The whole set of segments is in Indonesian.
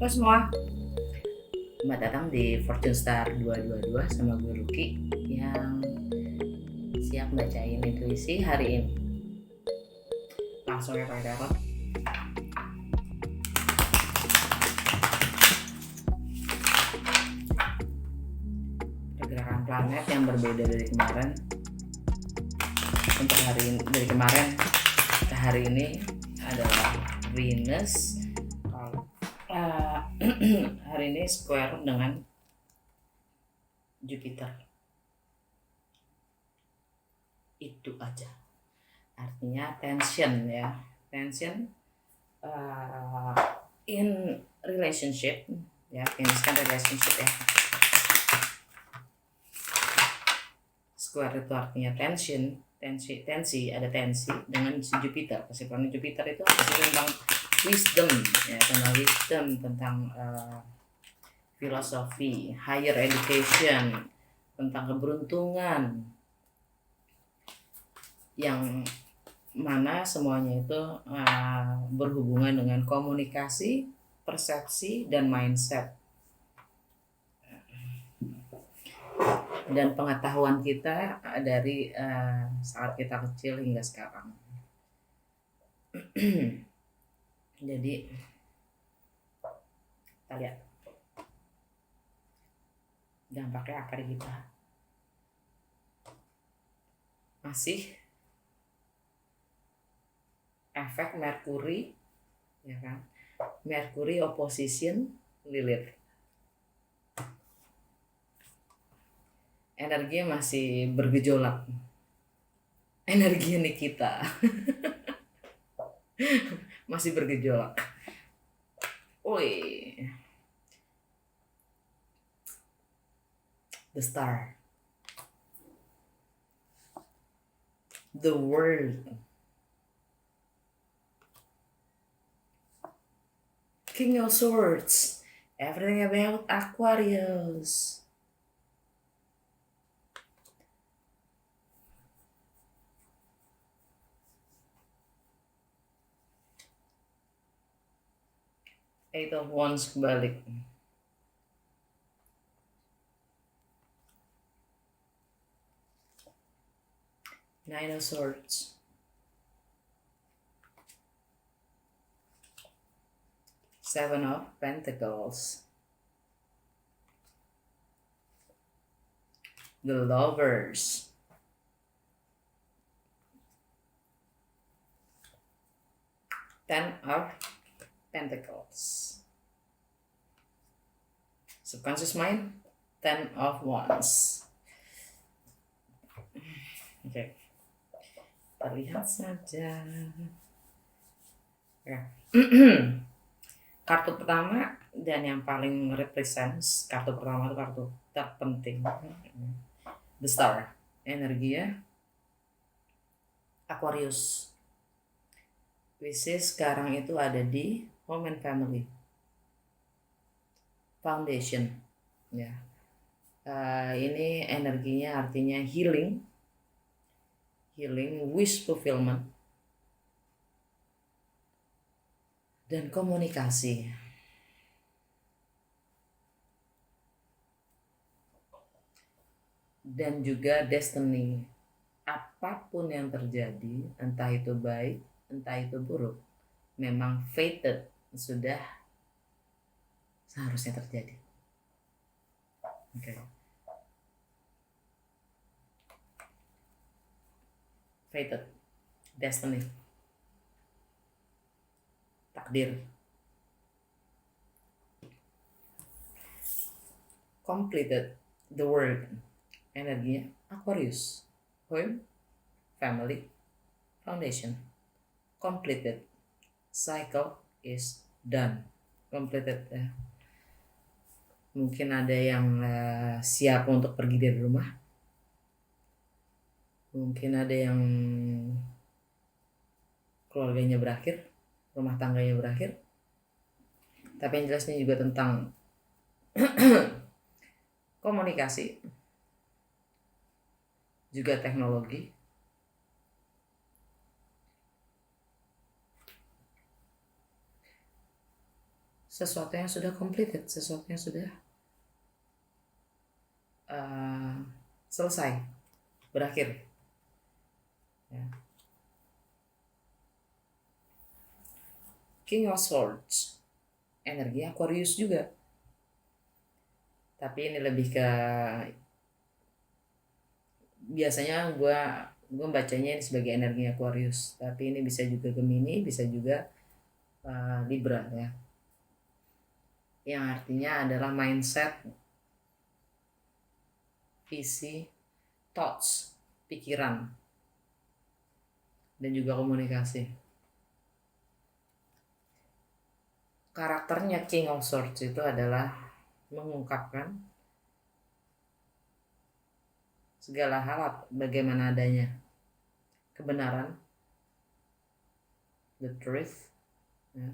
Halo semua, selamat datang di Fortune Star 222 sama gue Ruki yang siap bacain intuisi hari ini. Langsung ya Pak Darot. Pergerakan planet yang berbeda dari kemarin. Untuk hari ini, dari kemarin ke hari ini adalah Venus. Hari ini square dengan Jupiter. Itu aja. Artinya tension ya, tension in relationship ya, Venus kan relationship ya. Square itu artinya tensi ada tensi dengan Jupiter. Kesibukan Jupiter itu tentang wisdom ya, tentang filosofi, higher education, tentang keberuntungan, yang mana semuanya itu berhubungan dengan komunikasi, persepsi, dan mindset, dan pengetahuan kita dari saat kita kecil hingga sekarang. Jadi kita lihat dampaknya apa di kita. Masih efek Merkuri ya kan, Merkuri opposition Lilith. Energinya masih bergejolak, energi Nikita masih bergejolak. The star, the world, King of Swords, everything about Aquarius. Eight of Wands kebalik. Nine of Swords. Seven of Pentacles. The Lovers. Ten of Pentacles. Subconscious mind, Ten of Wands. Oke. Kita lihat saja. Ya. Kartu pertama dan yang paling represents, kartu pertama itu kartu terpenting, The Star, energi ya, Aquarius. Pisces sekarang itu ada di Home and Family, Foundation ya. Ini energinya artinya healing, wish fulfillment, dan komunikasi. Dan juga destiny. Apapun yang terjadi, entah itu baik, entah itu buruk, memang fated, sudah seharusnya terjadi. Oke. Fated, destiny, takdir. Completed, the world, energinya Aquarius, home, family, foundation. Completed, cycle is done. Completed ya. Mungkin ada yang siap untuk pergi dari rumah, mungkin ada yang keluarganya berakhir, rumah tangganya berakhir. Tapi yang jelasnya juga tentang komunikasi, juga teknologi, sesuatu yang sudah completed, sesuatu yang sudah selesai, berakhir. Ya. King of Swords, energi Aquarius juga. Tapi ini lebih ke, biasanya gue bacanya ini sebagai energi Aquarius, tapi ini bisa juga Gemini, bisa juga Libra ya. Yang artinya adalah mindset, visi, thoughts, pikiran, dan juga komunikasi. Karakternya King of Swords itu adalah mengungkapkan segala hal bagaimana adanya, kebenaran, the truth, ya.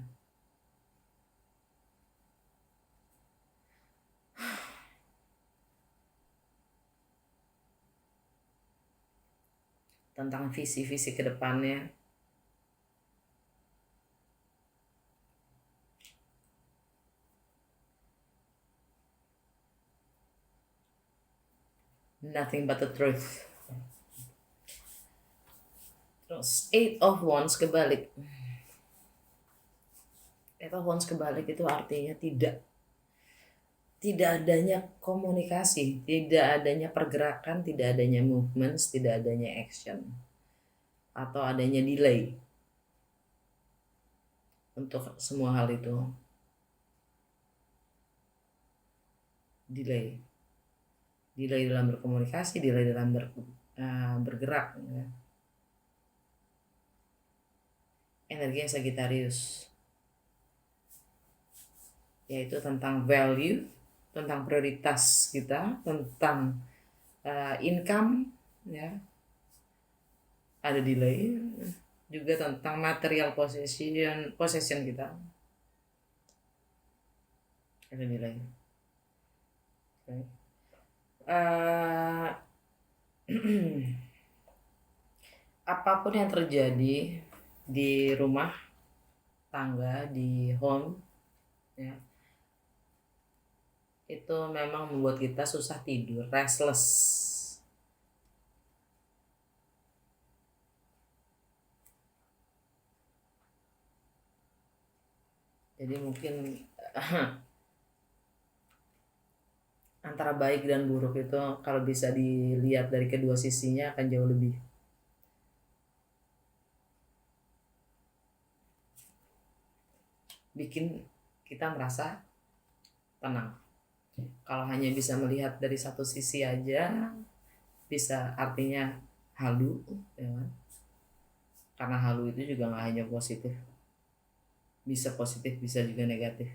Tentang visi-visi ke depannya. Nothing but the truth. Terus Eight of Wands kebalik. Eight of Wands kebalik itu artinya tidak adanya komunikasi, tidak adanya pergerakan, tidak adanya movements, tidak adanya action, atau adanya delay untuk semua hal itu. Delay dalam berkomunikasi, delay dalam bergerak ya. Energi yang Sagittarius, yaitu tentang value, tentang prioritas kita, tentang income ya, ada delay, juga tentang material possession kita, ada delay. Okay. Apapun yang terjadi di rumah tangga, di home ya, itu memang membuat kita susah tidur, restless. Jadi mungkin antara baik dan buruk itu kalau bisa dilihat dari kedua sisinya akan jauh lebih bikin kita merasa tenang. Kalau hanya bisa melihat dari satu sisi aja, bisa artinya halu ya kan? Karena halu itu juga nggak hanya positif, bisa positif bisa juga negatif.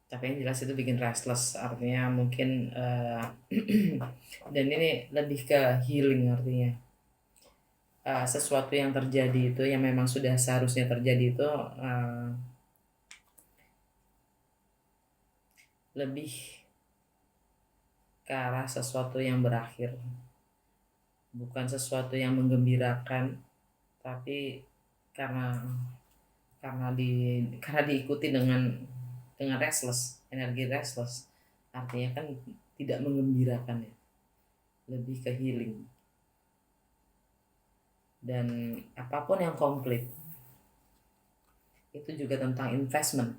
Tapi yang jelas itu bikin restless, artinya mungkin dan ini lebih ke healing, artinya sesuatu yang terjadi itu yang memang sudah seharusnya terjadi itu lebih ke arah sesuatu yang berakhir, bukan sesuatu yang menggembirakan, tapi karena diikuti dengan restless, energi restless, artinya kan tidak menggembirakan ya, lebih ke healing. Dan apapun yang komplit itu juga tentang investment.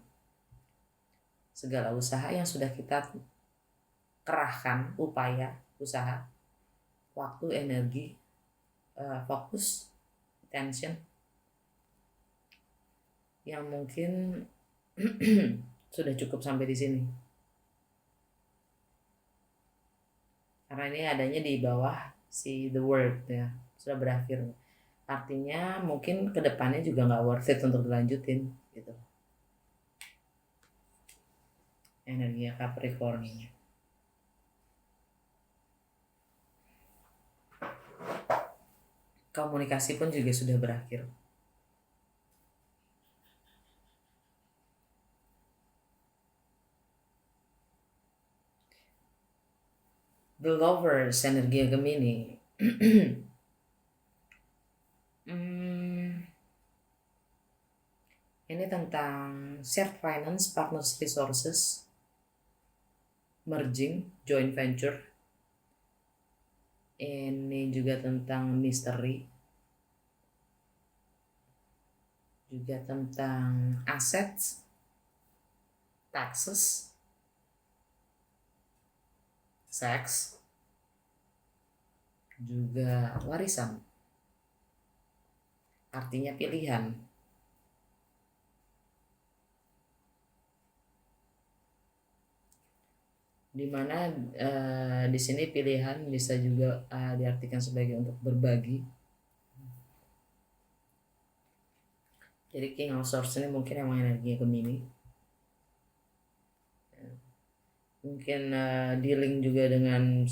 Segala usaha yang sudah kita kerahkan, upaya, usaha, waktu, energi, fokus, attention, yang mungkin sudah cukup sampai di sini. Karena ini adanya di bawah si the word ya, sudah berakhir. Artinya mungkin kedepannya juga nggak worth it untuk dilanjutin gitu. Energinya Capricorn ini. Komunikasi pun juga sudah berakhir. The Lovers, energi Gemini. Ini tentang shared finance, partners resources, merging, joint venture. Ini juga tentang misteri, juga tentang assets, taxes, sex, juga warisan. Artinya pilihan. Dimana di sini pilihan bisa juga diartikan sebagai untuk berbagi. Jadi King of Swords ini mungkin emang energinya Gemini. Mungkin dealing juga dengan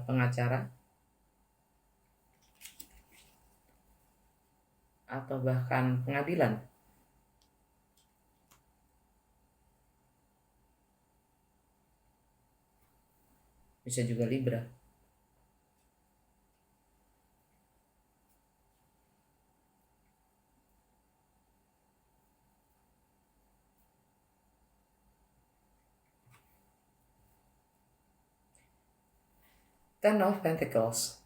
pengacara atau bahkan pengadilan. Bisa juga Libra. Ten of Pentacles.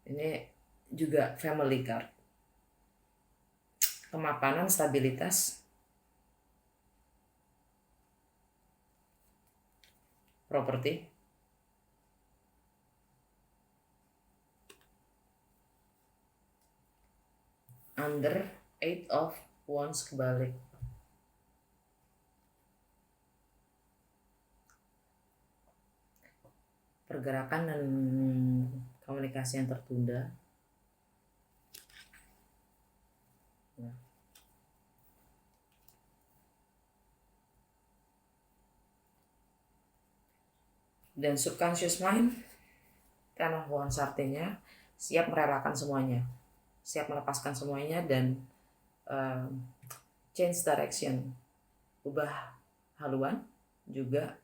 Ini juga family card. Kemapanan, stabilitas, properti, under Eight of Wands kebalik. Pergerakan dan komunikasi yang tertunda. Dan subconscious mind, Ten of Wands artinya siap merelakan semuanya, siap melepaskan semuanya dan change direction, ubah haluan, juga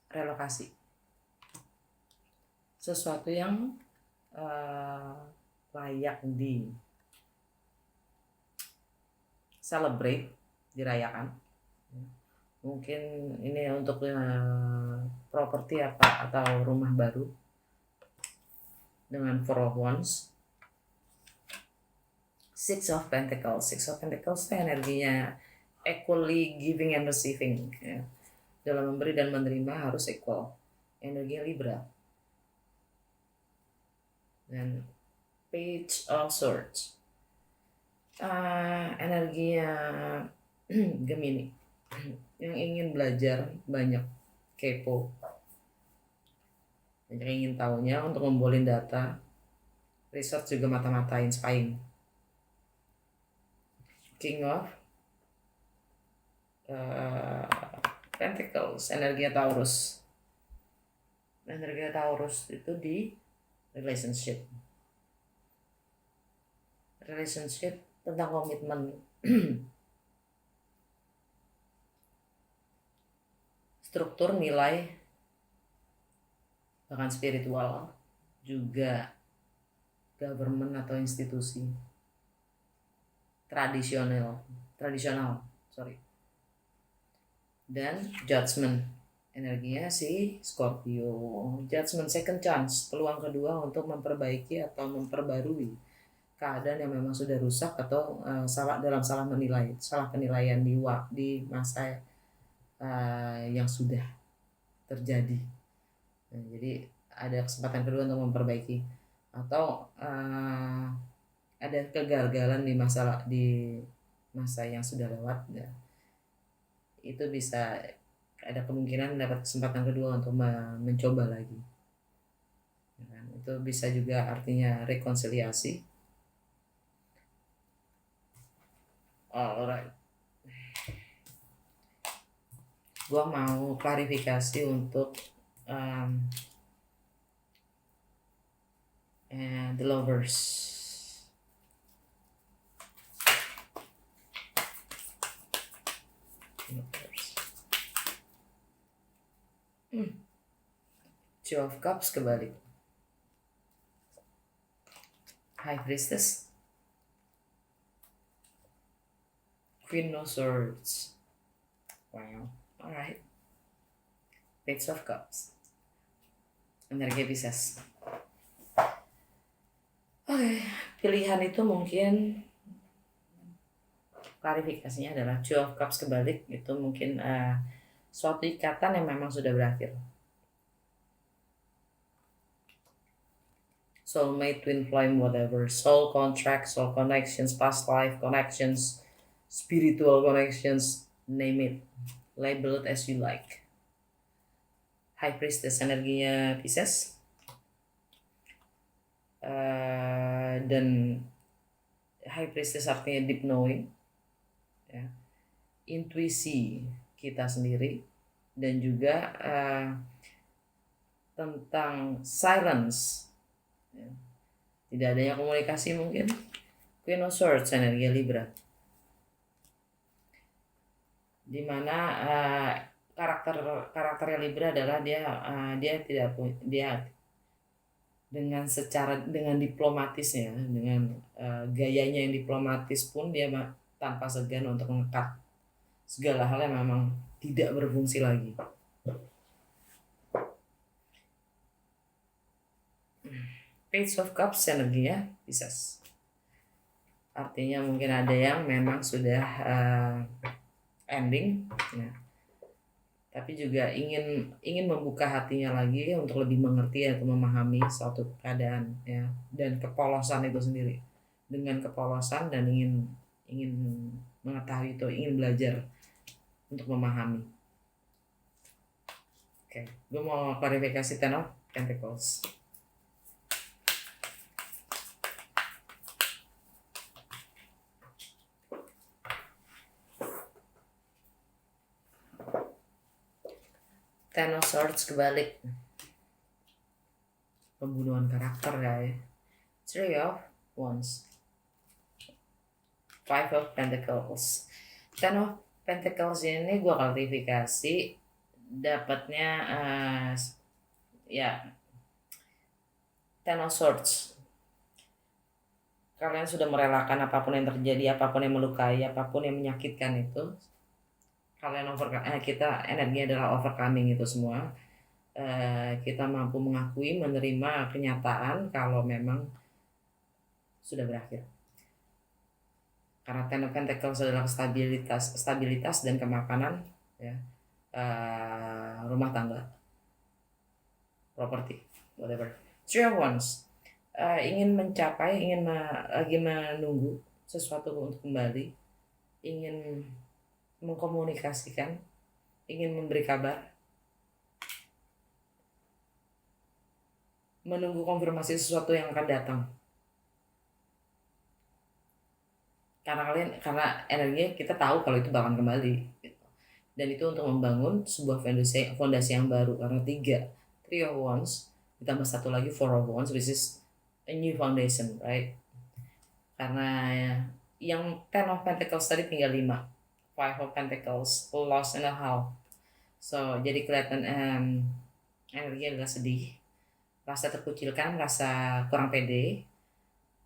relokasi. Sesuatu yang layak di celebrate, dirayakan. Mungkin ini untuk properti apa atau rumah baru dengan Four of Wands. Six of Pentacles. Six of Pentacles itu energinya equally giving and receiving. Ya. Dalam memberi dan menerima harus equal. Energinya Libra. Dan Page of Swords. Energinya Gemini. Yang ingin belajar banyak, kepo, yang ingin tahunya untuk ngumpulin data, research juga mata-matain, spying. King of Pentacles, energinya Taurus. Energinya Taurus itu di relationship tentang komitmen. Struktur, nilai, bahkan spiritual, juga government atau institusi tradisional, dan judgment, energinya si Scorpio. Judgment, second chance, peluang kedua untuk memperbaiki atau memperbarui keadaan yang memang sudah rusak atau salah penilaian di masa yang sudah terjadi. Nah, jadi ada kesempatan kedua untuk memperbaiki atau ada kegagalan di masa yang sudah lewat. Ya. Itu bisa ada kemungkinan dapat kesempatan kedua untuk mencoba lagi. Ya, itu bisa juga artinya rekonsiliasi. Alright. Gua mau klarifikasi untuk the lovers. Two of Cups kebalik. High Priestess, Queen of Swords. Wow, alright. Page of Cups. Energi Pisces. Oke, pilihan itu mungkin klarifikasinya adalah Two of Cups kebalik, itu mungkin suatu ikatan yang memang sudah berakhir. Soulmate, twin flame, whatever, soul contract, soul connections, past life connections, spiritual connections, name it, label it as you like. High Priestess energinya Pisces. Dan High Priestess artinya deep knowing, ya, intuisi kita sendiri, dan juga tentang silence, ya. Tidak adanya komunikasi mungkin. Queen of Swords energi Libra, dimana karakter Libra adalah dia dengan diplomatisnya, dengan gayanya yang diplomatis pun dia tanpa segan untuk mengekat segala hal yang memang tidak berfungsi lagi. Page of Cups energinya Pisces, artinya mungkin ada yang memang sudah ending, ya, tapi juga ingin membuka hatinya lagi untuk lebih mengerti atau memahami suatu keadaan, ya, dan kepolosan itu sendiri. Dengan kepolosan dan ingin mengetahui itu, ingin belajar untuk memahami. Oke, gue mau klarifikasi Ten of Pentacles. Ten of Swords kebalik, pembunuhan karakter, guys. Three of Wands, Five of Pentacles. Ten of Pentacles ini gue klarifikasi dapatnya ya Ten of Swords. Kalian sudah merelakan apapun yang terjadi, apapun yang melukai, apapun yang menyakitkan itu. Kalian kita energinya adalah overcoming itu semua. Kita mampu mengakui, menerima kenyataan kalau memang sudah berakhir. Karena Ten of Pentacles adalah stabilitas dan kemakanan, ya, rumah tangga, properti, whatever. Three of Wands, ingin mencapai, lagi menunggu sesuatu untuk kembali, ingin mengkomunikasikan, ingin memberi kabar, menunggu konfirmasi sesuatu yang akan datang. Karena energinya kita tahu kalau itu bakal kembali, dan itu untuk membangun sebuah fondasi yang baru. Karena 3 of Wands ditambah satu lagi 4 of Wands, which is a new foundation, right? Karena yang 10 of Pentacles tadi tinggal 5, 5 of Pentacles, lost and a half. So jadi kelihatan energi adalah sedih, rasa terkucilkan, rasa kurang pede,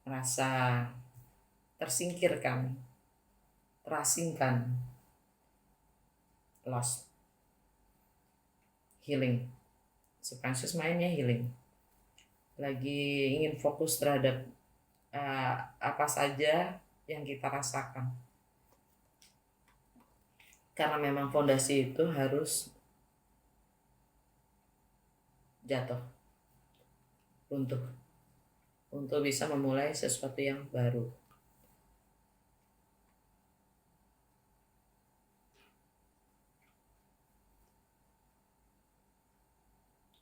rasa tersingkirkan, terasingkan, lost, healing, subconscious mindnya healing, lagi ingin fokus terhadap apa saja yang kita rasakan, karena memang fondasi itu harus jatuh, runtuh, untuk bisa memulai sesuatu yang baru.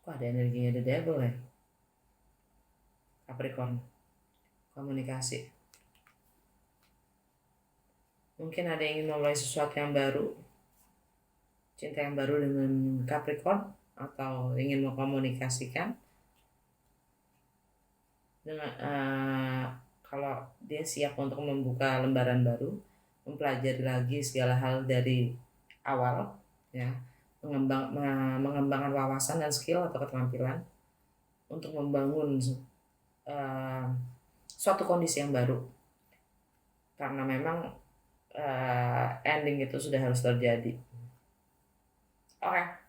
Kok ada energinya The Devil ya? Capricorn, komunikasi. Mungkin ada yang ingin memulai sesuatu yang baru, cinta yang baru dengan Capricorn, atau ingin mengkomunikasikan dengan kalau dia siap untuk membuka lembaran baru, mempelajari lagi segala hal dari awal, ya, mengembangkan wawasan dan skill atau keterampilan untuk membangun suatu kondisi yang baru. Karena memang ending itu sudah harus terjadi. Oke.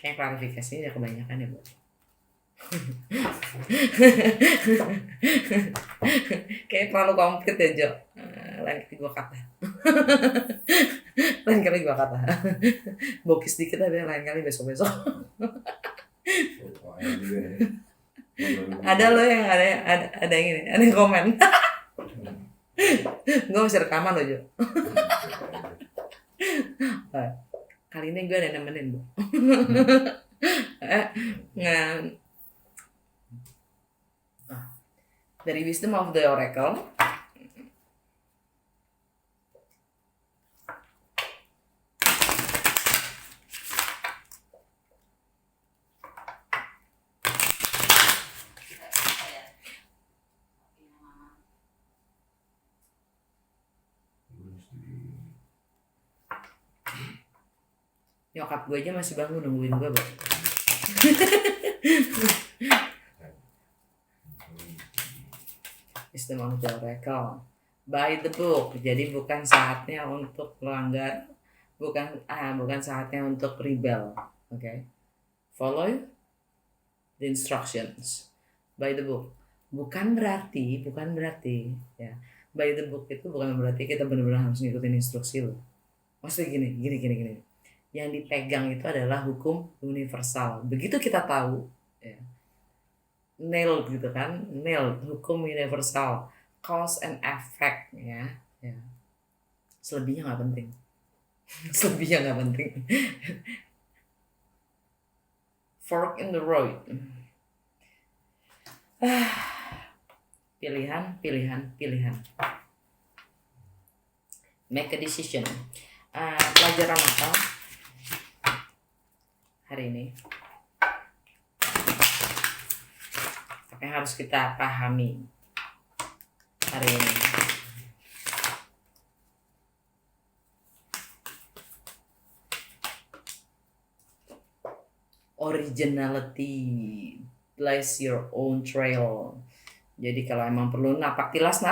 Kayak klarifikasinya udah kebanyakan ya, Bu. Kayak terlalu komplit ya, Jo. Lain kali gua kata. Lain kali gua kata. Bokis dikit aja lain kali besok-besok. Ada loh yang ada yang ini, ada yang komen. Gue masih rekaman loh, Jo. Kali ini gue ada nemenin, Bu. Dari Wisdom of the Oracle. Nyokap gue aja masih bangun nungguin gue, Bu. Wisdom of the Oracle. By the book. Jadi bukan saatnya untuk melanggar, bukan saatnya untuk rebel. Okay? Follow the instructions. By the book. Bukan berarti ya. By the book itu bukan berarti kita benar-benar harus ngikutin instruksi lo. Maksudnya gini. Yang dipegang itu adalah hukum universal. Begitu kita tahu, ya, nailed gitu kan, hukum universal, cause and effect, ya. Selebihnya nggak penting. Fork in the road. Pilihan. Make a decision. Pelajaran apa hari ini? Apa yang harus kita pahami hari ini? Originality, blaze your own trail. Jadi kalau emang perlu napak tilas.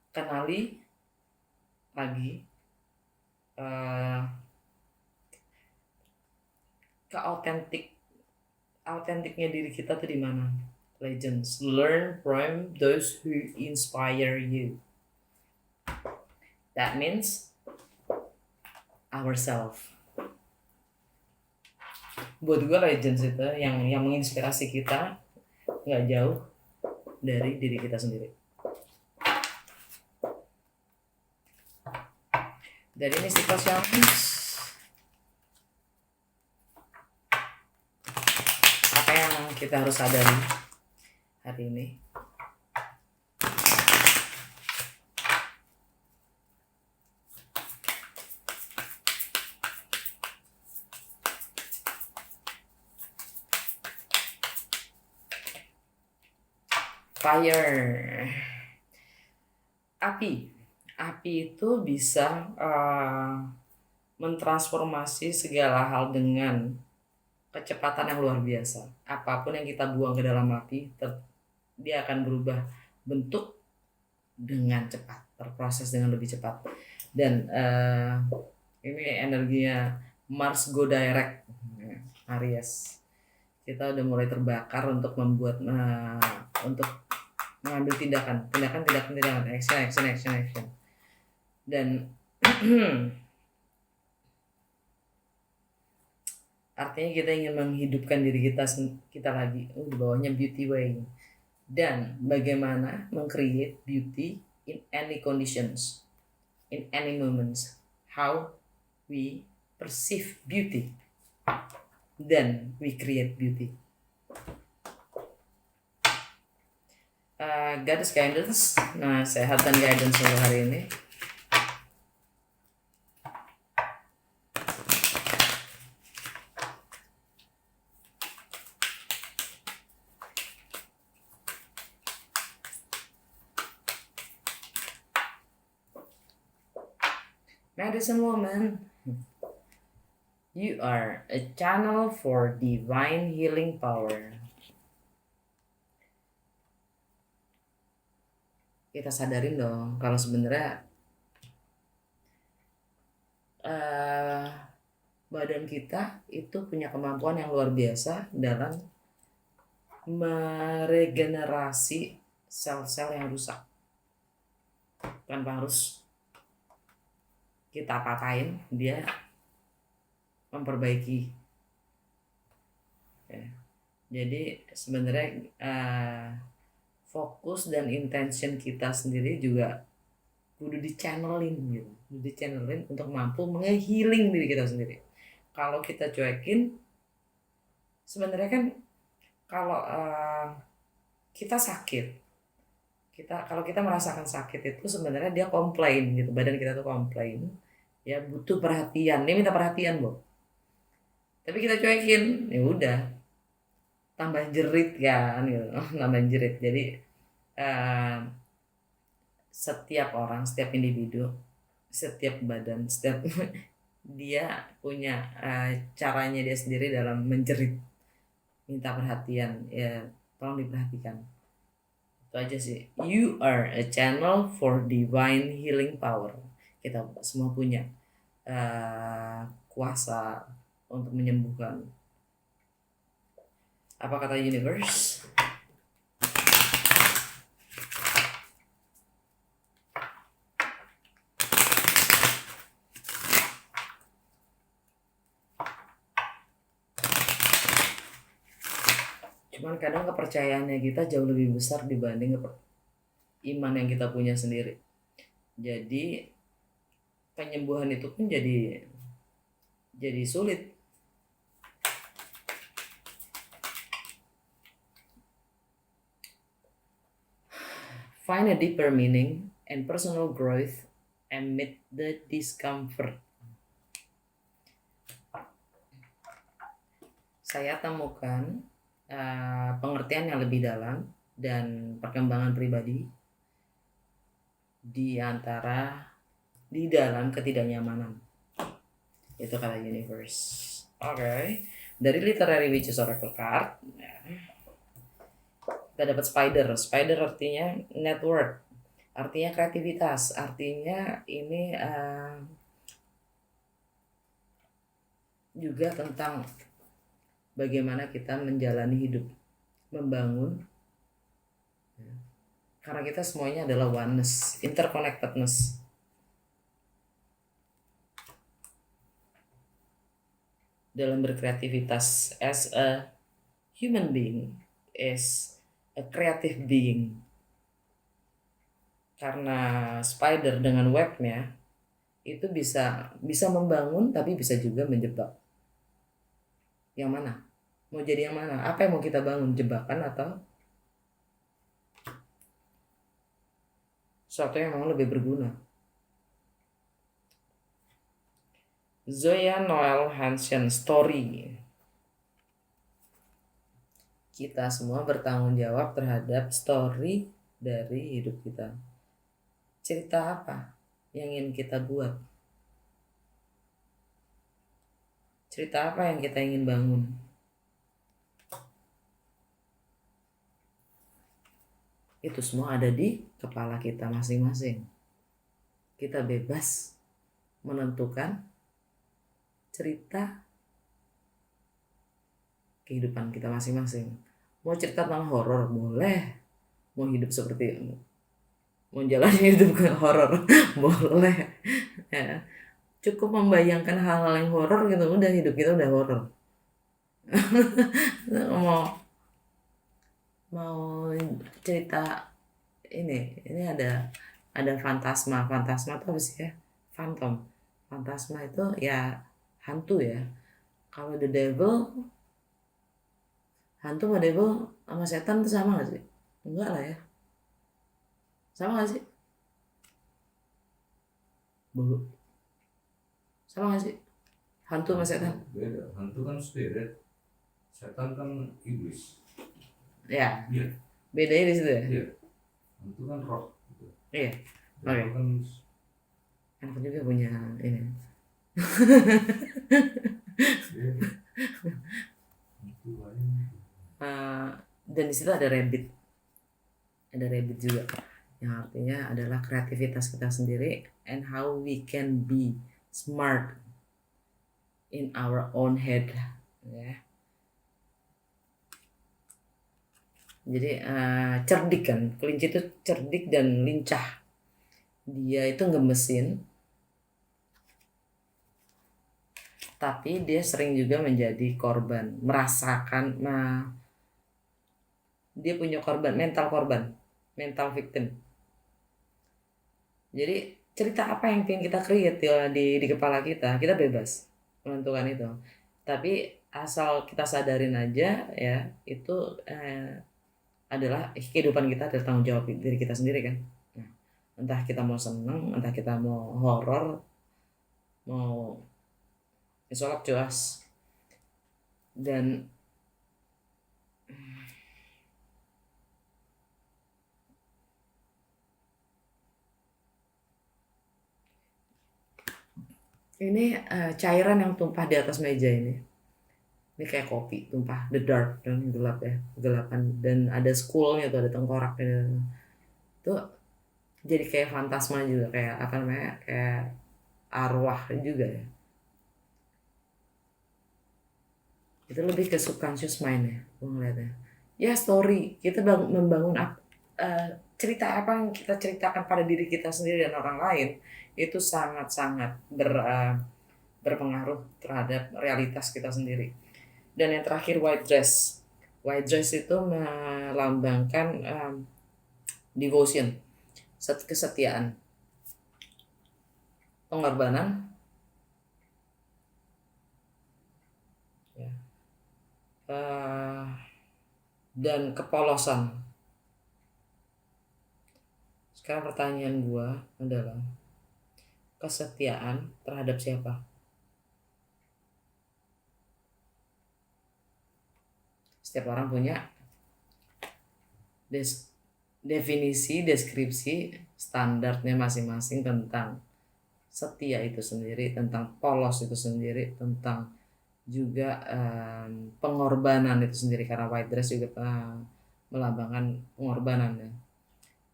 Kenali lagi autentiknya diri kita tuh di mana? Legends. Learn from those who inspire you. That means ourselves. Buat gue legends itu yang menginspirasi kita nggak jauh dari diri kita sendiri. Dari Mystical Challenge, apa yang kita harus sadari hari ini? Fire. Api itu bisa mentransformasi segala hal dengan kecepatan yang luar biasa. Apapun yang kita buang ke dalam api, dia akan berubah bentuk dengan cepat, terproses dengan lebih cepat. Dan ini energinya Mars go direct, Aries. Kita udah mulai terbakar untuk membuat untuk mengambil tindakan, action. Dan artinya kita ingin menghidupkan diri kita lagi di bawahnya beauty way. Dan bagaimana meng-create beauty in any conditions, in any moments, how we perceive beauty, then we create beauty. Goddess guidance, sehat dan guidance untuk hari ini. Medicine woman, you are a channel for divine healing power. kita sadarin dong kalau sebenarnya badan kita itu punya kemampuan yang luar biasa dalam meregenerasi sel-sel yang rusak tanpa harus kita apa-apain, dia memperbaiki ya. Jadi sebenarnya fokus dan intention kita sendiri juga kudu di-channelin gitu, untuk mampu nge-healing diri kita sendiri. Kalau kita cuekin, sebenarnya kan kalau kita sakit, kalau kita merasakan sakit itu sebenarnya dia komplain gitu, badan kita tuh komplain ya, butuh perhatian, dia minta perhatian loh, tapi kita cuekin, ya udah tambah jerit kan gitu. Tambah jerit. Jadi setiap orang, setiap individu, setiap badan, setiap dia punya caranya dia sendiri dalam menjerit, minta perhatian ya, tolong diperhatikan. Itu aja sih. You are a channel for divine healing power. Kita semua punya kuasa untuk menyembuhkan. Apa kata universe? Cuman kadang kepercayaannya kita jauh lebih besar dibanding iman yang kita punya sendiri. Jadi penyembuhan itu pun jadi sulit. Find a deeper meaning and personal growth amid the discomfort. Saya temukan pengertian yang lebih dalam dan perkembangan pribadi di dalam ketidaknyamanan. Itu kata universe. Oke. Dari literary witches oracle card, kita dapat spider artinya network, artinya kreativitas, artinya ini juga tentang bagaimana kita menjalani hidup, membangun, karena kita semuanya adalah oneness, interconnectedness. Dalam berkreativitas as a human being, as a creative being. Karena spider dengan webnya itu bisa membangun tapi bisa juga menjebak. Yang mana? Mau jadi yang mana? Apa yang mau kita bangun? Jebakan atau sesuatu yang memang lebih berguna? Zoya Noel Hansen Story. Kita semua bertanggung jawab terhadap story dari hidup kita. Cerita apa yang ingin kita buat? Cerita apa yang kita ingin bangun? Itu semua ada di kepala kita masing-masing. Kita bebas menentukan cerita kehidupan kita masing-masing. Mau cerita tentang horor boleh, mau hidup seperti mau jalani hidup ke horor boleh ya. Cukup membayangkan hal-hal yang horor gitu, udah hidup kita udah horor. mau cerita ini ada fantasma itu apa sih ya? Fantasma itu ya hantu ya. Kalau the devil, hantu sama devil sama setan itu sama gak sih? Enggak lah ya. Sama gak sih? Sama gak sih? Hantu sama setan? Beda. Hantu kan spirit, setan kan iblis. Ya. Iya. Bedanya di situ ya? Iya. Hantu kan roh. Gitu. Iya. Oke. Kan aku juga punya ini. Dan di situ ada rabbit juga. yang artinya adalah kreativitas kita sendiri and how we can be smart in our own head, ya. Jadi cerdik kan, kelinci itu cerdik dan lincah. Dia itu ngemesin, tapi dia sering juga menjadi korban, merasakan. Dia punya korban, mental victim. Jadi cerita apa yang ingin kita create di kepala kita bebas menentukan itu. Tapi asal kita sadarin aja ya, itu adalah kehidupan kita, adalah tanggung jawab diri kita sendiri kan. Nah, entah kita mau seneng, entah kita mau horor, mau isolap cuas, dan ini cairan yang tumpah di atas meja ini kayak kopi tumpah, the dark dan gelap ya, kegelapan, dan ada skullnya tuh, ada tengkoraknya tuh, jadi kayak fantasma juga, kayak apa namanya, kayak arwah juga ya. Itu lebih ke subconscious mind ya, gue ngeliatnya. Ya story, kita membangun cerita apa yang kita ceritakan pada diri kita sendiri dan orang lain, itu sangat-sangat berpengaruh terhadap realitas kita sendiri. Dan yang terakhir, white dress. White dress itu melambangkan devotion, kesetiaan, pengorbanan, ya, dan kepolosan. Sekarang pertanyaan gue adalah, kesetiaan terhadap siapa? Setiap orang punya definisi, deskripsi, standarnya masing-masing tentang setia itu sendiri, tentang polos itu sendiri, tentang juga pengorbanan itu sendiri, karena white dress juga melambangkan pengorbanan ya.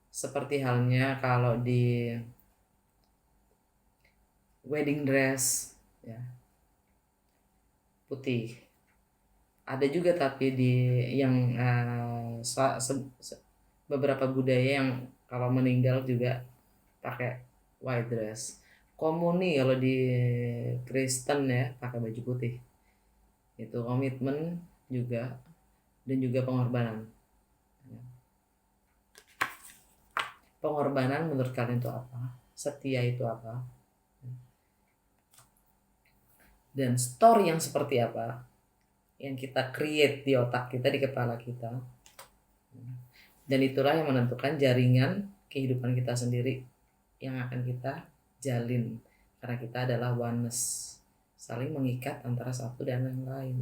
Seperti halnya kalau di wedding dress ya, putih. Ada juga tapi di yang beberapa budaya yang kalau meninggal juga pakai white dress. Komuni kalau di Kristen ya pakai baju putih. Itu komitmen juga, dan juga pengorbanan. Pengorbanan menurut kalian itu apa? Setia itu apa? Dan story yang seperti apa yang kita create di otak kita, di kepala kita. Dan itulah yang menentukan jaringan kehidupan kita sendiri yang akan kita jalin, karena kita adalah oneness, saling mengikat antara satu dan yang lain.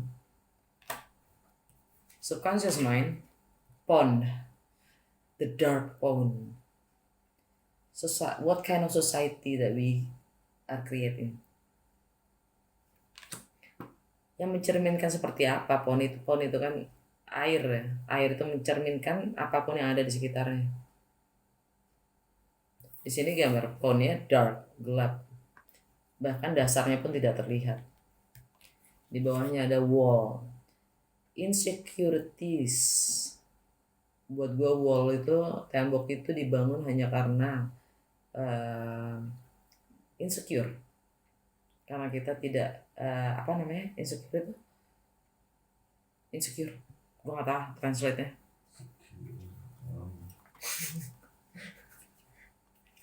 Subconscious mind, pond, the dark pond. What kind of society that we are creating? Yang mencerminkan seperti apa pohon itu? Pohon itu kan air ya. Air itu mencerminkan apapun yang ada di sekitarnya. Di sini gambar pohonnya dark, gelap. Bahkan dasarnya pun tidak terlihat. Di bawahnya ada wall. Insecurities. Buat gue wall itu, tembok itu dibangun hanya karena insecure. Karena kita tidak insecure itu, insecure, gue nggak tahu translate nya.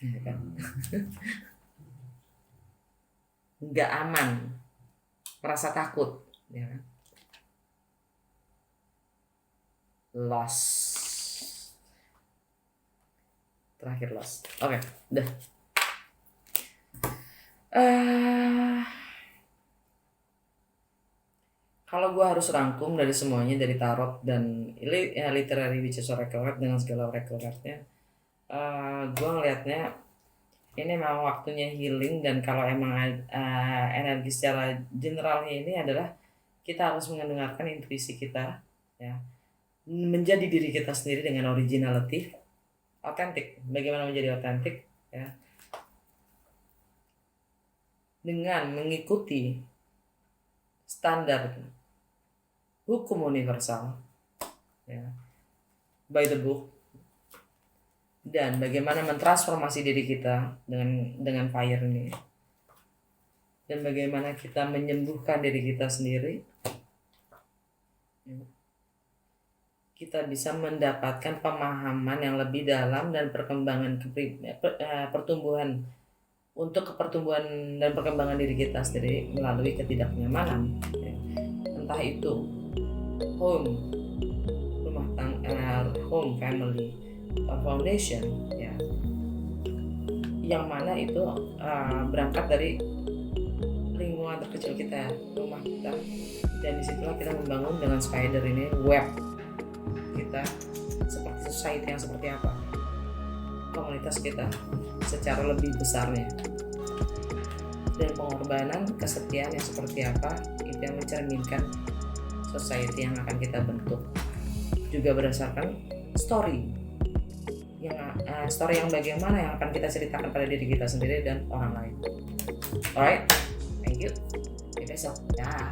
Ya kan? Nggak aman, merasa takut, ya kan? Lost, terakhir lost. Oke, udah. Kalau gue harus rangkum dari semuanya, dari tarot dan literary which is oracle card dengan segala oracle cardnya, gue ngelihatnya ini memang waktunya healing. Dan kalau emang energi secara generalnya ini adalah kita harus mendengarkan intuisi kita ya, menjadi diri kita sendiri dengan originality, Otentik. Bagaimana menjadi otentik? Ya, dengan mengikuti standar hukum universal, ya, by the book, dan bagaimana mentransformasi diri kita dengan fire ini, dan bagaimana kita menyembuhkan diri kita sendiri, kita bisa mendapatkan pemahaman yang lebih dalam dan pertumbuhan untuk pertumbuhan dan perkembangan diri kita sendiri melalui ketidaknyamanan, ya. Entah itu rumah tangga, home, family, foundation, ya, yang mana itu berangkat dari lingkungan terkecil kita, rumah kita, dan disitulah kita membangun dengan spider ini web kita seperti society yang seperti apa, komunitas kita secara lebih besarnya, dan pengorbanan kesetiaan yang seperti apa, itu yang mencerminkan society yang akan kita bentuk, juga berdasarkan story yang bagaimana yang akan kita ceritakan pada diri kita sendiri dan orang lain. Alright, thank you. Sampai besok. Dah.